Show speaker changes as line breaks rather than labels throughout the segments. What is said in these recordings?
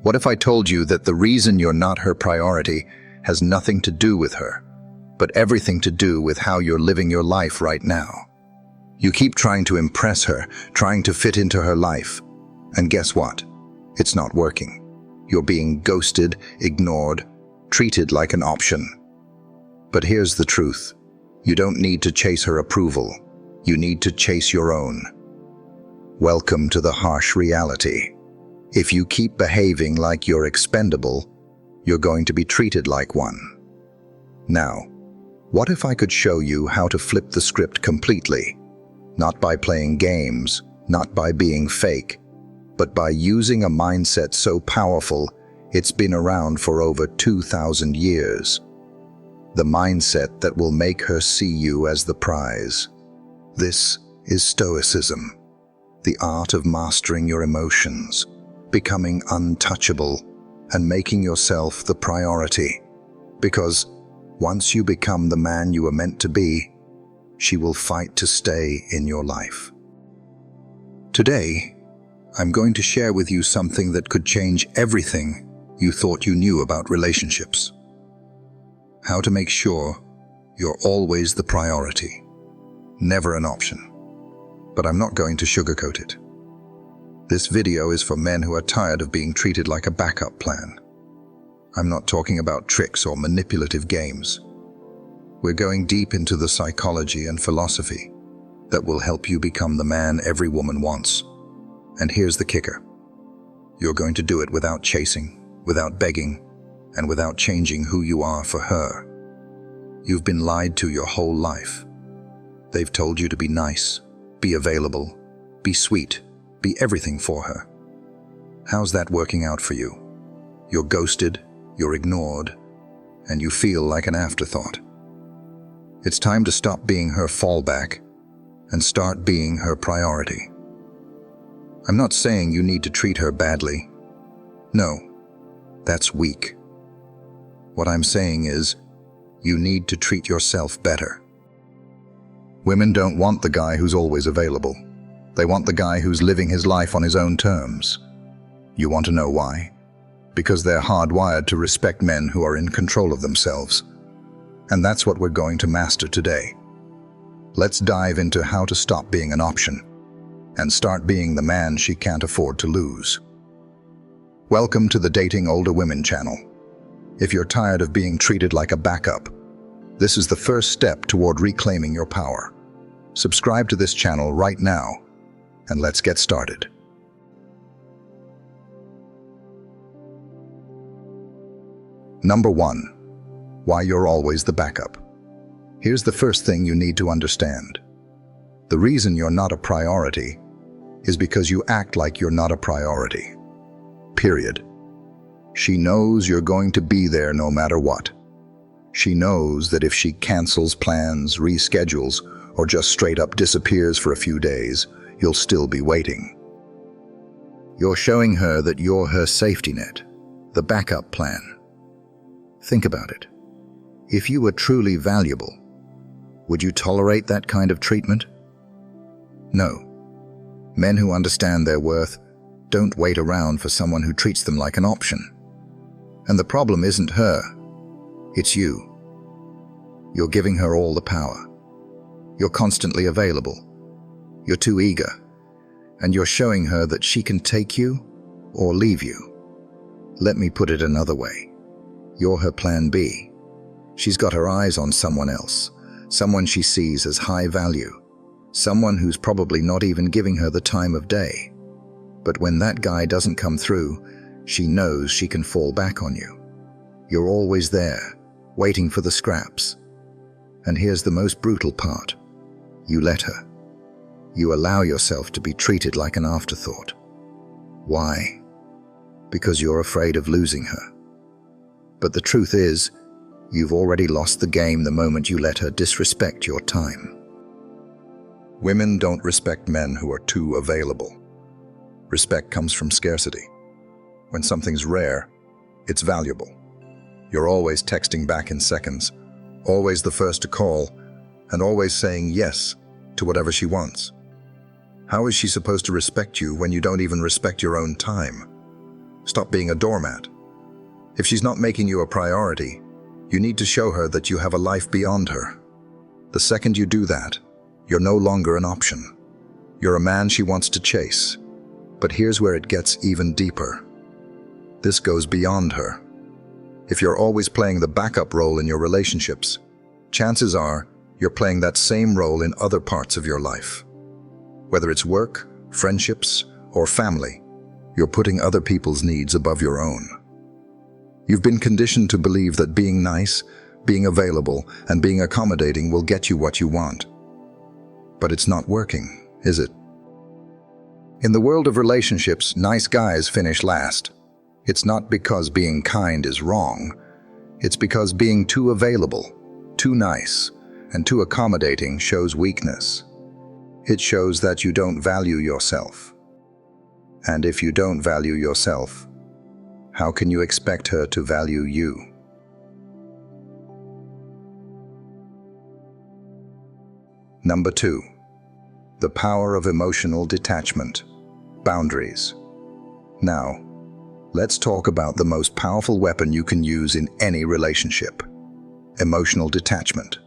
What if I told you that the reason you're not her priority has nothing to do with her, but everything to do with how you're living your life right now? You keep trying to impress her, trying to fit into her life. And guess what? It's not working. You're being ghosted, ignored, treated like an option. But here's the truth. You don't need to chase her approval. You need to chase your own. Welcome to the harsh reality. If you keep behaving like you're expendable, you're going to be treated like one. Now, what if I could show you how to flip the script completely? Not by playing games, not by being fake, but by using a mindset so powerful it's been around for over 2,000 years. The mindset that will make her see you as the prize. This is Stoicism, the art of mastering your emotions, becoming untouchable, and making yourself the priority. Because once you become the man you are meant to be, she will fight to stay in your life. Today, I'm going to share with you something that could change everything you thought you knew about relationships. How to make sure you're always the priority, never an option. But I'm not going to sugarcoat it. This video is for men who are tired of being treated like a backup plan. I'm not talking about tricks or manipulative games. We're going deep into the psychology and philosophy that will help you become the man every woman wants. And here's the kicker. You're going to do it without chasing, without begging, and without changing who you are for her. You've been lied to your whole life. They've told you to be nice, be available, be sweet, be everything for her. How's that working out for you? You're ghosted, you're ignored, and you feel like an afterthought. It's time to stop being her fallback and start being her priority. I'm not saying you need to treat her badly. No, that's weak. What I'm saying is, you need to treat yourself better. Women don't want the guy who's always available. They want the guy who's living his life on his own terms. You want to know why? Because they're hardwired to respect men who are in control of themselves. And that's what we're going to master today. Let's dive into how to stop being an option and start being the man she can't afford to lose. Welcome to the Dating Older Women channel. If you're tired of being treated like a backup, this is the first step toward reclaiming your power. Subscribe to this channel right now, and let's get started. Number 1. Why you're always the backup. Here's the first thing you need to understand. The reason you're not a priority is because you act like you're not a priority. Period. She knows you're going to be there no matter what. She knows that if she cancels plans, reschedules, or just straight up disappears for a few days, you'll still be waiting. You're showing her that you're her safety net, the backup plan. Think about it. If you were truly valuable, would you tolerate that kind of treatment? No. Men who understand their worth don't wait around for someone who treats them like an option. And the problem isn't her, it's you. You're giving her all the power. You're constantly available. You're too eager. And you're showing her that she can take you or leave you. Let me put it another way. You're her plan B. She's got her eyes on someone else, someone she sees as high value, someone who's probably not even giving her the time of day. But when that guy doesn't come through, she knows she can fall back on you. You're always there, waiting for the scraps. And here's the most brutal part. You let her. You allow yourself to be treated like an afterthought. Why? Because you're afraid of losing her. But the truth is, you've already lost the game the moment you let her disrespect your time. Women don't respect men who are too available. Respect comes from scarcity. When something's rare, it's valuable. You're always texting back in seconds, always the first to call, and always saying yes to whatever she wants. How is she supposed to respect you when you don't even respect your own time? Stop being a doormat. If she's not making you a priority, you need to show her that you have a life beyond her. The second you do that, you're no longer an option. You're a man she wants to chase. But here's where it gets even deeper. This goes beyond her. If you're always playing the backup role in your relationships, chances are you're playing that same role in other parts of your life. Whether it's work, friendships, or family, you're putting other people's needs above your own. You've been conditioned to believe that being nice, being available, and being accommodating will get you what you want. But it's not working, is it? In the world of relationships, nice guys finish last. It's not because being kind is wrong. It's because being too available, too nice, and too accommodating shows weakness. It shows that you don't value yourself. And if you don't value yourself, how can you expect her to value you? Number 2. The power of emotional detachment. Boundaries. Now, let's talk about the most powerful weapon you can use in any relationship. Emotional detachment.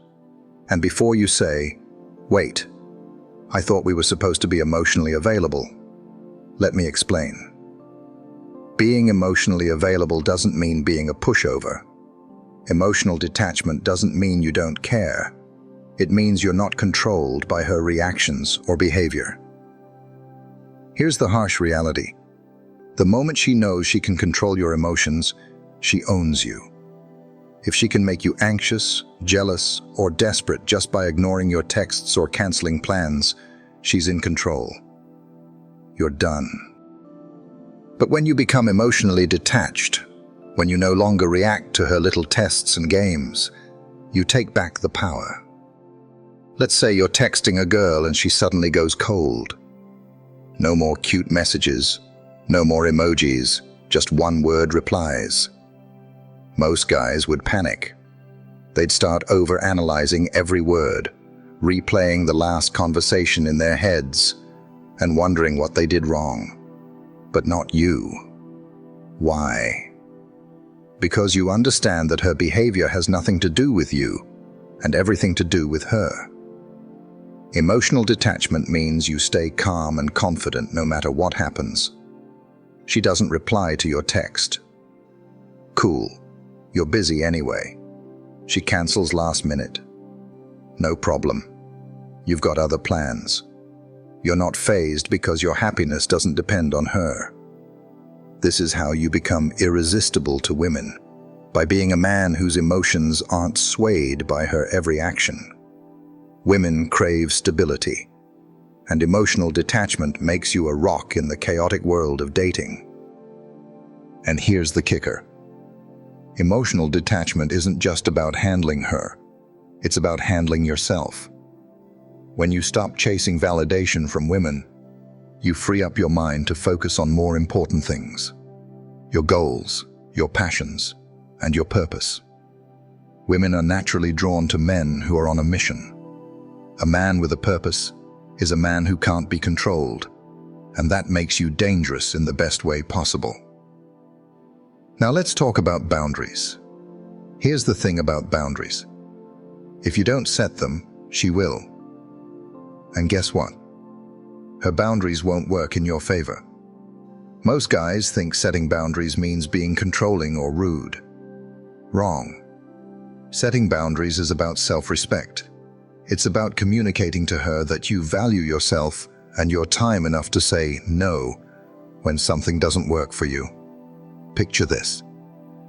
And before you say, "Wait, I thought we were supposed to be emotionally available," let me explain. Being emotionally available doesn't mean being a pushover. Emotional detachment doesn't mean you don't care. It means you're not controlled by her reactions or behavior. Here's the harsh reality. The moment she knows she can control your emotions, she owns you. If she can make you anxious, jealous, or desperate just by ignoring your texts or canceling plans, she's in control. You're done. But when you become emotionally detached, when you no longer react to her little tests and games, you take back the power. Let's say you're texting a girl and she suddenly goes cold. No more cute messages, no more emojis, just one-word replies. Most guys would panic. They'd start over-analyzing every word, replaying the last conversation in their heads, and wondering what they did wrong. But not you. Why? Because you understand that her behavior has nothing to do with you, and everything to do with her. Emotional detachment means you stay calm and confident no matter what happens. She doesn't reply to your text. Cool. You're busy anyway. She cancels last minute. No problem. You've got other plans. You're not fazed because your happiness doesn't depend on her. This is how you become irresistible to women, by being a man whose emotions aren't swayed by her every action. Women crave stability, and emotional detachment makes you a rock in the chaotic world of dating. And here's the kicker. Emotional detachment isn't just about handling her. It's about handling yourself. When you stop chasing validation from women, you free up your mind to focus on more important things. Your goals, your passions, and your purpose. Women are naturally drawn to men who are on a mission. A man with a purpose is a man who can't be controlled, and that makes you dangerous in the best way possible. Now let's talk about boundaries. Here's the thing about boundaries. If you don't set them, she will. And guess what? Her boundaries won't work in your favor. Most guys think setting boundaries means being controlling or rude. Wrong. Setting boundaries is about self-respect. It's about communicating to her that you value yourself and your time enough to say no when something doesn't work for you. Picture this.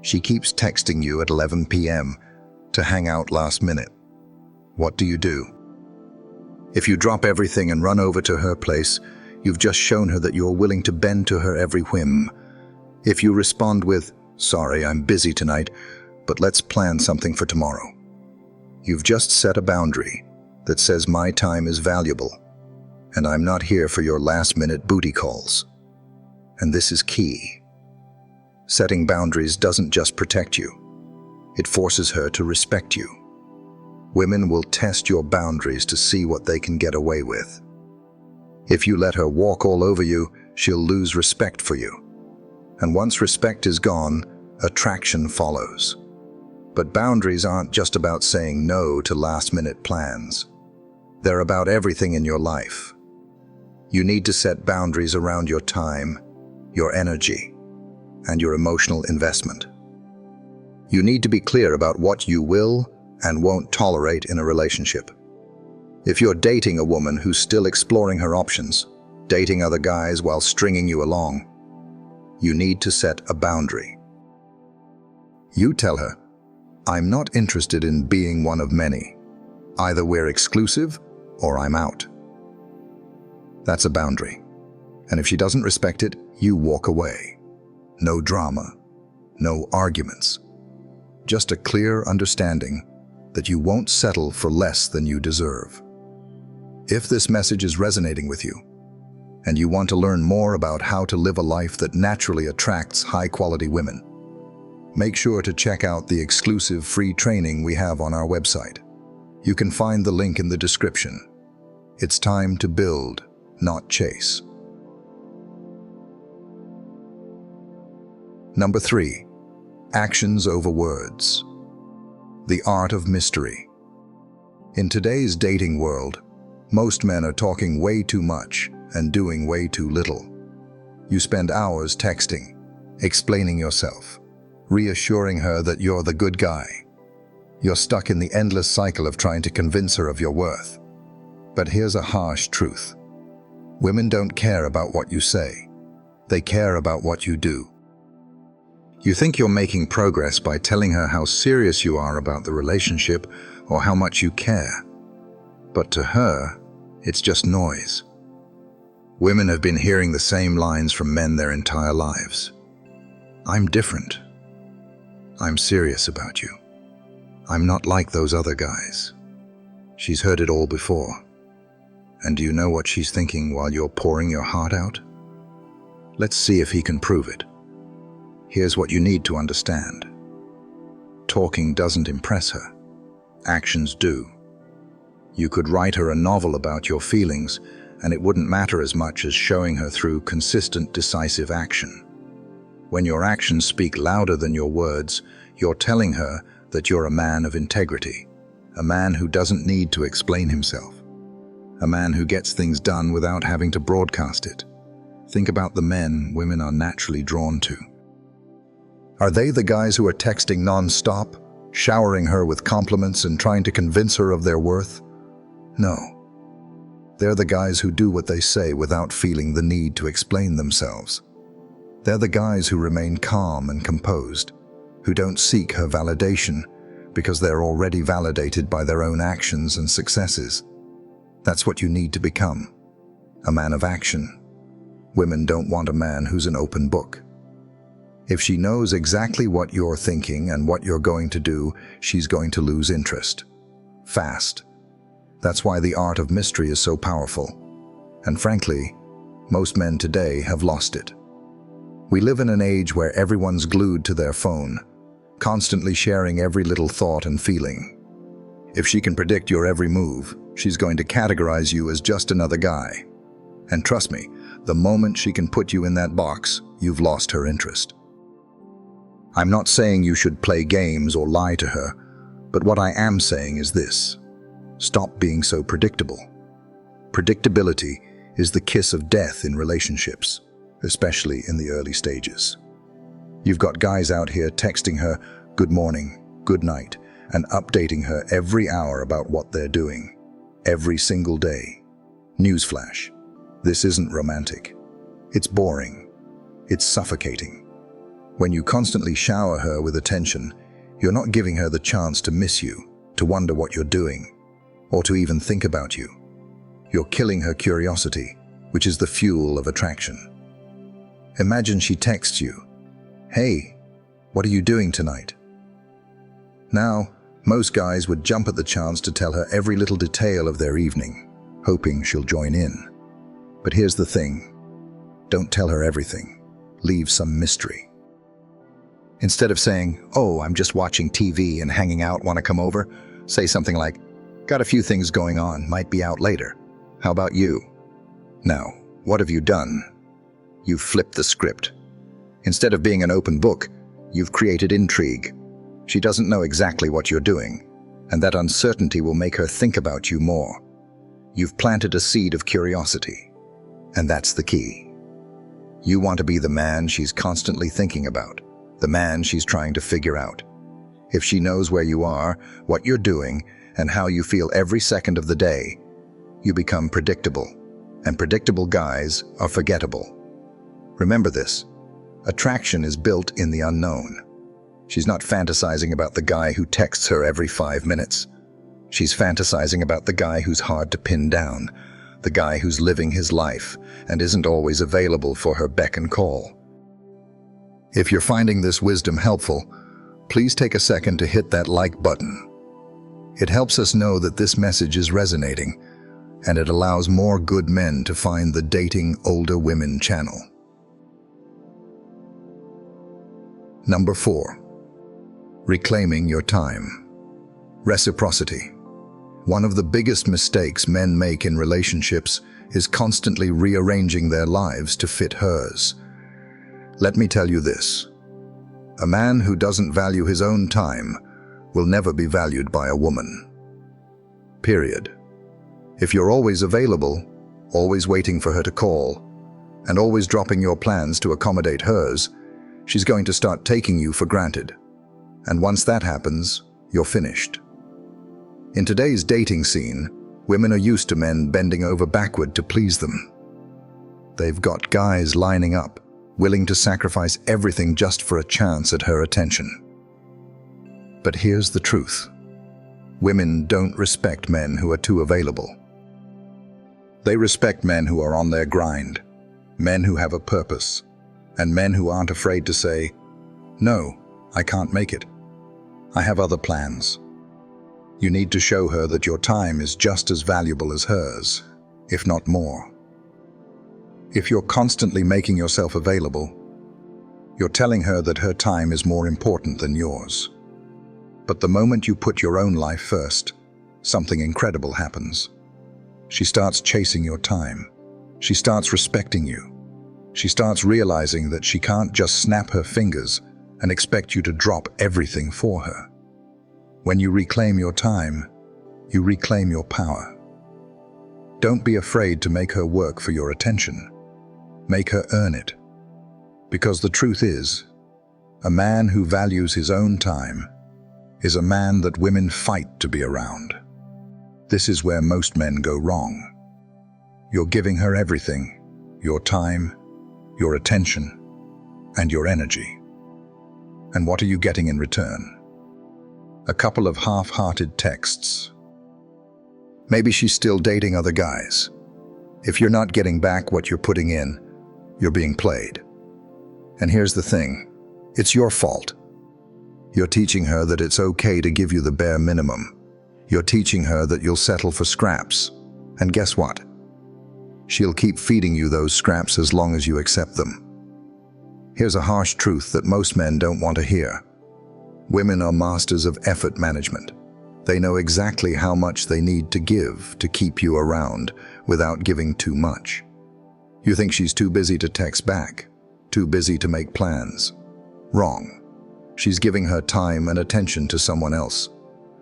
She keeps texting you at 11 p.m. to hang out last minute. What do? If you drop everything and run over to her place, you've just shown her that you're willing to bend to her every whim. If you respond with, "Sorry, I'm busy tonight, but let's plan something for tomorrow," you've just set a boundary that says my time is valuable, and I'm not here for your last-minute booty calls. And this is key. Setting boundaries doesn't just protect you. It forces her to respect you. Women will test your boundaries to see what they can get away with. If you let her walk all over you, she'll lose respect for you. And once respect is gone, attraction follows. But boundaries aren't just about saying no to last-minute plans. They're about everything in your life. You need to set boundaries around your time, your energy, and your emotional investment. You need to be clear about what you will and won't tolerate in a relationship. If you're dating a woman who's still exploring her options, dating other guys while stringing you along, you need to set a boundary. You tell her, "I'm not interested in being one of many. Either we're exclusive or I'm out." That's a boundary. And if she doesn't respect it, you walk away. No drama, no arguments. Just a clear understanding that you won't settle for less than you deserve. If this message is resonating with you, and you want to learn more about how to live a life that naturally attracts high-quality women, make sure to check out the exclusive free training we have on our website. You can find the link in the description. It's time to build, not chase. Number 3, actions over words. The art of mystery. In today's dating world, most men are talking way too much and doing way too little. You spend hours texting, explaining yourself, reassuring her that you're the good guy. You're stuck in the endless cycle of trying to convince her of your worth. But here's a harsh truth. Women don't care about what you say. They care about what you do. You think you're making progress by telling her how serious you are about the relationship or how much you care. But to her, it's just noise. Women have been hearing the same lines from men their entire lives. "I'm different. I'm serious about you. I'm not like those other guys." She's heard it all before. And do you know what she's thinking while you're pouring your heart out? Let's see if he can prove it. Here's what you need to understand. Talking doesn't impress her. Actions do. You could write her a novel about your feelings, and it wouldn't matter as much as showing her through consistent, decisive action. When your actions speak louder than your words, you're telling her that you're a man of integrity, a man who doesn't need to explain himself, a man who gets things done without having to broadcast it. Think about the men women are naturally drawn to. Are they the guys who are texting non-stop, showering her with compliments and trying to convince her of their worth? No. They're the guys who do what they say without feeling the need to explain themselves. They're the guys who remain calm and composed, who don't seek her validation because they're already validated by their own actions and successes. That's what you need to become, a man of action. Women don't want a man who's an open book. If she knows exactly what you're thinking and what you're going to do, she's going to lose interest. Fast. That's why the art of mystery is so powerful. And frankly, most men today have lost it. We live in an age where everyone's glued to their phone, constantly sharing every little thought and feeling. If she can predict your every move, she's going to categorize you as just another guy. And trust me, the moment she can put you in that box, you've lost her interest. I'm not saying you should play games or lie to her, but what I am saying is this. Stop being so predictable. Predictability is the kiss of death in relationships, especially in the early stages. You've got guys out here texting her good morning, good night, and updating her every hour about what they're doing, every single day. Newsflash, this isn't romantic. It's boring. It's suffocating. When you constantly shower her with attention, you're not giving her the chance to miss you, to wonder what you're doing, or to even think about you. You're killing her curiosity, which is the fuel of attraction. Imagine she texts you, "Hey, what are you doing tonight?" Now, most guys would jump at the chance to tell her every little detail of their evening, hoping she'll join in. But here's the thing. Don't tell her everything. Leave some mystery. Instead of saying, "Oh, I'm just watching TV and hanging out, want to come over?" say something like, "Got a few things going on, might be out later. How about you?" Now, what have you done? You've flipped the script. Instead of being an open book, you've created intrigue. She doesn't know exactly what you're doing, and that uncertainty will make her think about you more. You've planted a seed of curiosity, and that's the key. You want to be the man she's constantly thinking about, the man she's trying to figure out. If she knows where you are, what you're doing, and how you feel every second of the day, you become predictable, and predictable guys are forgettable. Remember this: attraction is built in the unknown. She's not fantasizing about the guy who texts her every 5 minutes. She's fantasizing about the guy who's hard to pin down, the guy who's living his life and isn't always available for her beck and call. If you're finding this wisdom helpful, please take a second to hit that like button. It helps us know that this message is resonating, and it allows more good men to find the Dating Older Women channel. Number 4. Reclaiming your time. Reciprocity. One of the biggest mistakes men make in relationships is constantly rearranging their lives to fit hers. Let me tell you this: a man who doesn't value his own time will never be valued by a woman. Period. If you're always available, always waiting for her to call, and always dropping your plans to accommodate hers, she's going to start taking you for granted. And once that happens, you're finished. In today's dating scene, women are used to men bending over backward to please them. They've got guys lining up, willing to sacrifice everything just for a chance at her attention. But here's the truth: women don't respect men who are too available. They respect men who are on their grind, men who have a purpose, and men who aren't afraid to say, "No, I can't make it. I have other plans." You need to show her that your time is just as valuable as hers, if not more. If you're constantly making yourself available, you're telling her that her time is more important than yours. But the moment you put your own life first, something incredible happens. She starts chasing your time. She starts respecting you. She starts realizing that she can't just snap her fingers and expect you to drop everything for her. When you reclaim your time, you reclaim your power. Don't be afraid to make her work for your attention. Make her earn it. Because the truth is, a man who values his own time is a man that women fight to be around. This is where most men go wrong. You're giving her everything: your time, your attention, and your energy. And what are you getting in return? A couple of half-hearted texts. Maybe she's still dating other guys. If you're not getting back what you're putting in, you're being played. And here's the thing: it's your fault. You're teaching her that it's okay to give you the bare minimum. You're teaching her that you'll settle for scraps. And guess what? She'll keep feeding you those scraps as long as you accept them. Here's a harsh truth that most men don't want to hear. Women are masters of effort management. They know exactly how much they need to give to keep you around without giving too much. You think she's too busy to text back, too busy to make plans. Wrong. She's giving her time and attention to someone else,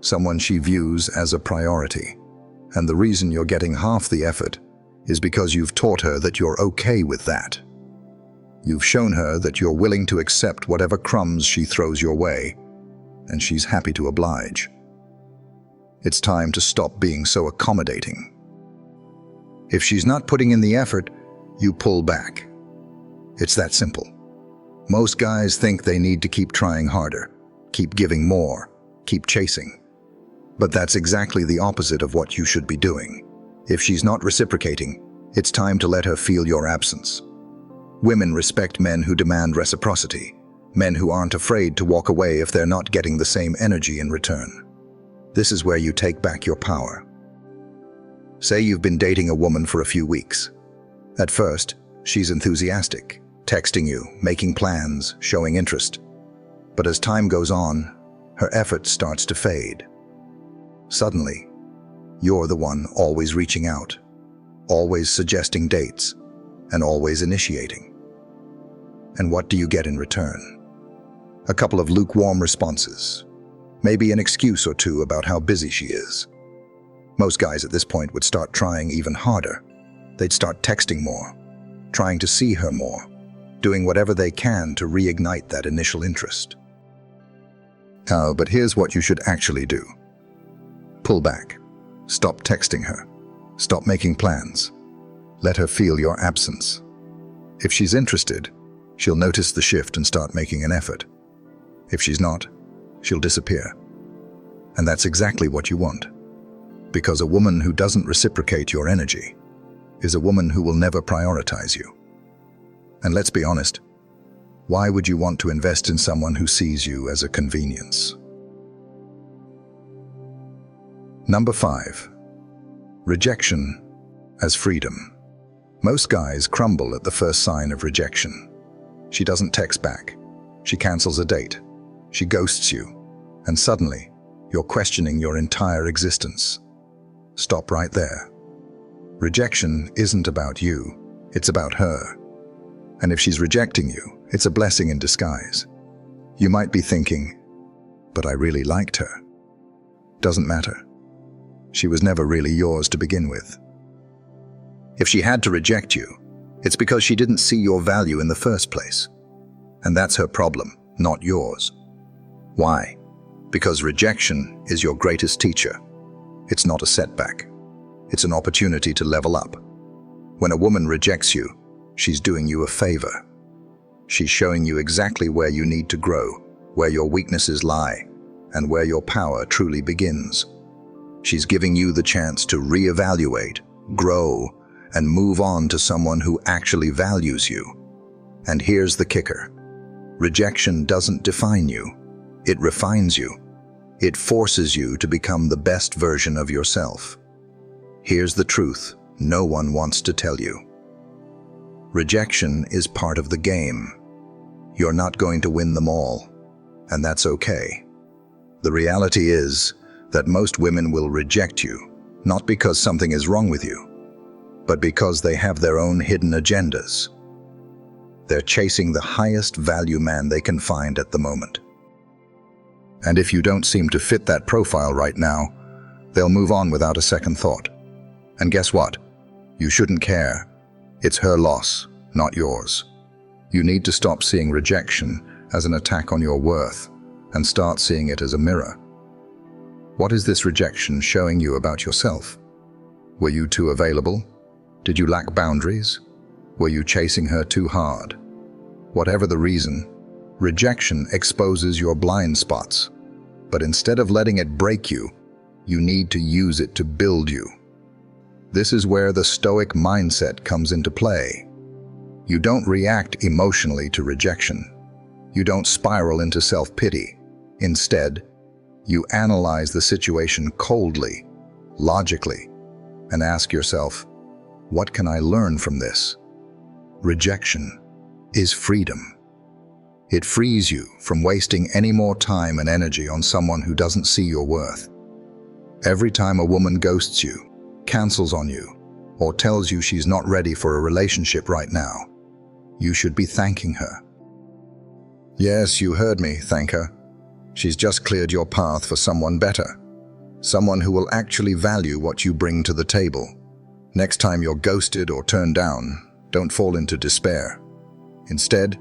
someone she views as a priority. And the reason you're getting half the effort is because you've taught her that you're okay with that. You've shown her that you're willing to accept whatever crumbs she throws your way, and she's happy to oblige. It's time to stop being so accommodating. If she's not putting in the effort, you pull back. It's that simple. Most guys think they need to keep trying harder, keep giving more, keep chasing. But that's exactly the opposite of what you should be doing. If she's not reciprocating, it's time to let her feel your absence. Women respect men who demand reciprocity, men who aren't afraid to walk away if they're not getting the same energy in return. This is where you take back your power. Say you've been dating a woman for a few weeks. At first, she's enthusiastic, texting you, making plans, showing interest. But as time goes on, her effort starts to fade. Suddenly, you're the one always reaching out, always suggesting dates, and always initiating. And what do you get in return? A couple of lukewarm responses. Maybe an excuse or two about how busy she is. Most guys at this point would start trying even harder. They'd start texting more, trying to see her more, doing whatever they can to reignite that initial interest. Oh, but here's what you should actually do. Pull back. Stop texting her. Stop making plans. Let her feel your absence. If she's interested, she'll notice the shift and start making an effort. If she's not, she'll disappear. And that's exactly what you want. Because a woman who doesn't reciprocate your energy is a woman who will never prioritize you. And let's be honest, why would you want to invest in someone who sees you as a convenience? Number 5. Rejection as freedom. Most guys crumble at the first sign of rejection. She doesn't text back. She cancels a date. She ghosts you. And suddenly, you're questioning your entire existence. Stop right there. Rejection isn't about you, it's about her. And if she's rejecting you, it's a blessing in disguise. You might be thinking, but I really liked her. Doesn't matter. She was never really yours to begin with. If she had to reject you, it's because she didn't see your value in the first place. And that's her problem, not yours. Why? Because rejection is your greatest teacher. It's not a setback. It's an opportunity to level up. When a woman rejects you, she's doing you a favor. She's showing you exactly where you need to grow, where your weaknesses lie, and where your power truly begins. She's giving you the chance to reevaluate, grow, and move on to someone who actually values you. And here's the kicker. Rejection doesn't define you. It refines you. It forces you to become the best version of yourself. Here's the truth no one wants to tell you. Rejection is part of the game. You're not going to win them all, and that's okay. The reality is that most women will reject you, not because something is wrong with you, but because they have their own hidden agendas. They're chasing the highest value man they can find at the moment. And if you don't seem to fit that profile right now, they'll move on without a second thought. And guess what? You shouldn't care. It's her loss, not yours. You need to stop seeing rejection as an attack on your worth and start seeing it as a mirror. What is this rejection showing you about yourself? Were you too available? Did you lack boundaries? Were you chasing her too hard? Whatever the reason, rejection exposes your blind spots. But instead of letting it break you, you need to use it to build you. This is where the Stoic mindset comes into play. You don't react emotionally to rejection. You don't spiral into self-pity. Instead, you analyze the situation coldly, logically, and ask yourself, what can I learn from this? Rejection is freedom. It frees you from wasting any more time and energy on someone who doesn't see your worth. Every time a woman ghosts you, cancels on you, or tells you she's not ready for a relationship right now, you should be thanking her. Yes, you heard me, thank her. She's just cleared your path for someone better. Someone who will actually value what you bring to the table. Next time you're ghosted or turned down, don't fall into despair. Instead,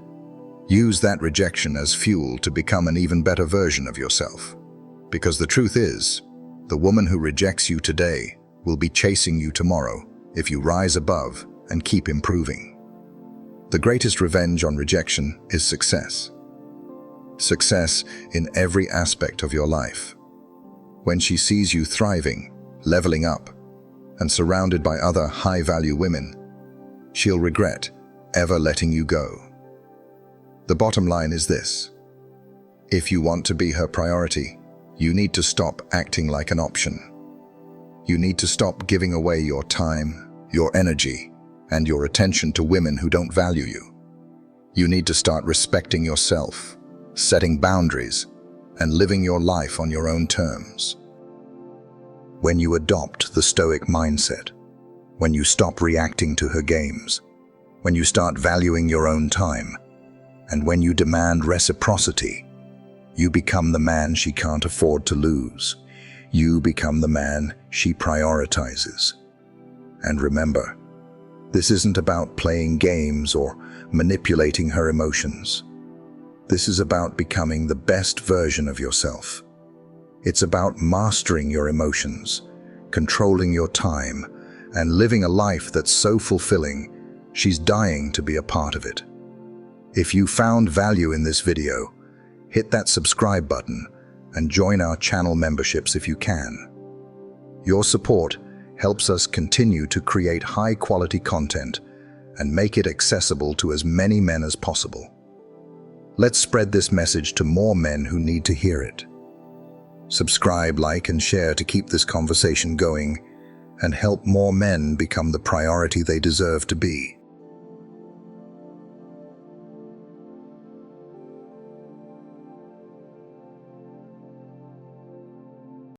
use that rejection as fuel to become an even better version of yourself. Because the truth is, the woman who rejects you today will be chasing you tomorrow if you rise above and keep improving. The greatest revenge on rejection is success. Success in every aspect of your life. When she sees you thriving, leveling up, and surrounded by other high-value women, she'll regret ever letting you go. The bottom line is this. If you want to be her priority, you need to stop acting like an option. You need to stop giving away your time, your energy, and your attention to women who don't value you. You need to start respecting yourself, setting boundaries, and living your life on your own terms. When you adopt the Stoic mindset, when you stop reacting to her games, when you start valuing your own time, And when you demand reciprocity, you become the man she can't afford to lose. You become the man she prioritizes. And remember, this isn't about playing games or manipulating her emotions. This is about becoming the best version of yourself. It's about mastering your emotions, controlling your time, and living a life that's so fulfilling, she's dying to be a part of it. If you found value in this video, hit that subscribe button and join our channel memberships if you can. Your support helps us continue to create high-quality content and make it accessible to as many men as possible. Let's spread this message to more men who need to hear it. Subscribe, like, and share to keep this conversation going and help more men become the priority they deserve to be.